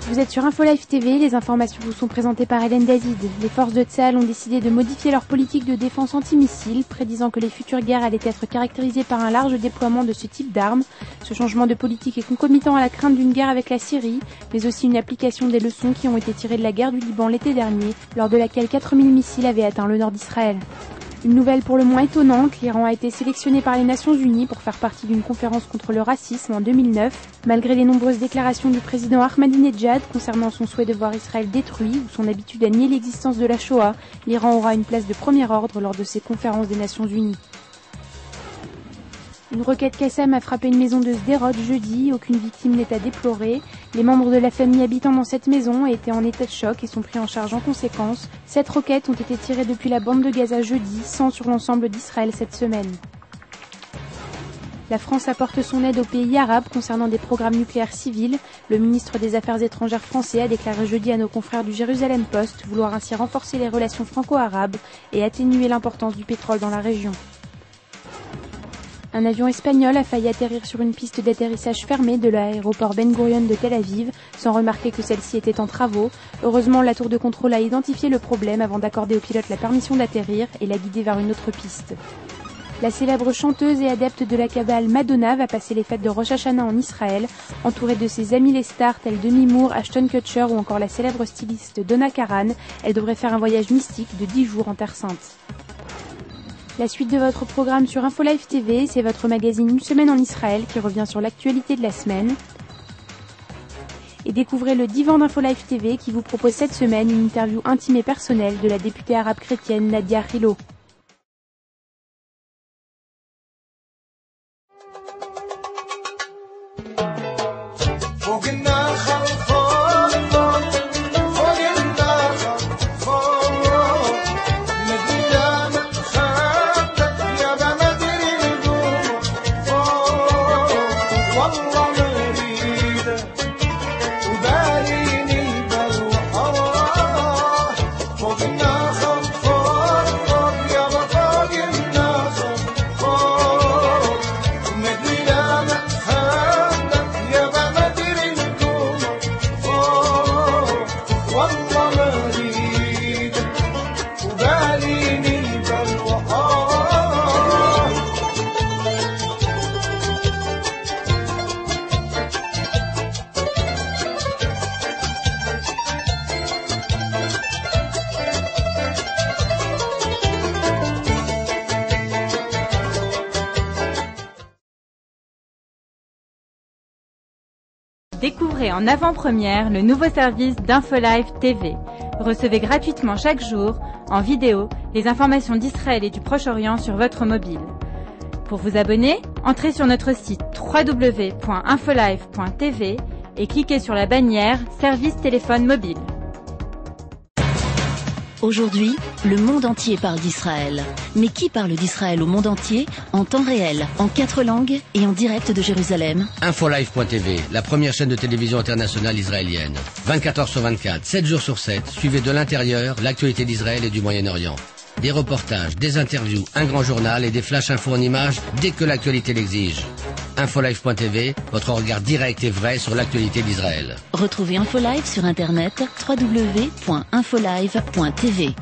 Vous êtes sur InfoLife TV, les informations vous sont présentées par Hélène David. Les forces de Tsahal ont décidé de modifier leur politique de défense antimissile, prédisant que les futures guerres allaient être caractérisées par un large déploiement de ce type d'armes. Ce changement de politique est concomitant à la crainte d'une guerre avec la Syrie, mais aussi une application des leçons qui ont été tirées de la guerre du Liban l'été dernier, lors de laquelle 4000 missiles avaient atteint le nord d'Israël. Une nouvelle pour le moins étonnante, l'Iran a été sélectionné par les Nations Unies pour faire partie d'une conférence contre le racisme en 2009. Malgré les nombreuses déclarations du président Ahmadinejad concernant son souhait de voir Israël détruit ou son habitude à nier l'existence de la Shoah, l'Iran aura une place de premier ordre lors de ces conférences des Nations Unies. Une roquette Qassam a frappé une maison de Sderot jeudi, aucune victime n'est à déplorer. Les membres de la famille habitant dans cette maison étaient en état de choc et sont pris en charge en conséquence. 7 roquettes ont été tirées depuis la bande de Gaza jeudi, 100 sur l'ensemble d'Israël cette semaine. La France apporte son aide aux pays arabes concernant des programmes nucléaires civils. Le ministre des Affaires étrangères français a déclaré jeudi à nos confrères du Jérusalem Post vouloir ainsi renforcer les relations franco-arabes et atténuer l'importance du pétrole dans la région. Un avion espagnol a failli atterrir sur une piste d'atterrissage fermée de l'aéroport Ben Gurion de Tel Aviv, sans remarquer que celle-ci était en travaux. Heureusement, la tour de contrôle a identifié le problème avant d'accorder au pilote la permission d'atterrir et l'a guidé vers une autre piste. La célèbre chanteuse et adepte de la Kabbale Madonna va passer les fêtes de Rosh Hashanah en Israël, entourée de ses amis les stars tels Demi Moore, Ashton Kutcher ou encore la célèbre styliste Donna Karan. Elle devrait faire un voyage mystique de 10 jours en Terre Sainte. La suite de votre programme sur InfoLife TV, c'est votre magazine Une semaine en Israël qui revient sur l'actualité de la semaine. Et découvrez le divan d'InfoLife TV qui vous propose cette semaine une interview intime et personnelle de la députée arabe chrétienne Nadia Hilo. Découvrez en avant-première le nouveau service d'InfoLife TV. Recevez gratuitement chaque jour, en vidéo, les informations d'Israël et du Proche-Orient sur votre mobile. Pour vous abonner, entrez sur notre site www.infolife.tv et cliquez sur la bannière Service téléphone mobile. Aujourd'hui, le monde entier parle d'Israël. Mais qui parle d'Israël au monde entier, en temps réel, en 4 langues et en direct de Jérusalem? InfoLife.tv, la première chaîne de télévision internationale israélienne. 24 heures sur 24, 7 jours sur 7, suivez de l'intérieur l'actualité d'Israël et du Moyen-Orient. Des reportages, des interviews, un grand journal et des flash infos en images dès que l'actualité l'exige. InfoLife.tv, votre regard direct et vrai sur l'actualité d'Israël. Retrouvez InfoLife sur internet www.infolive.tv.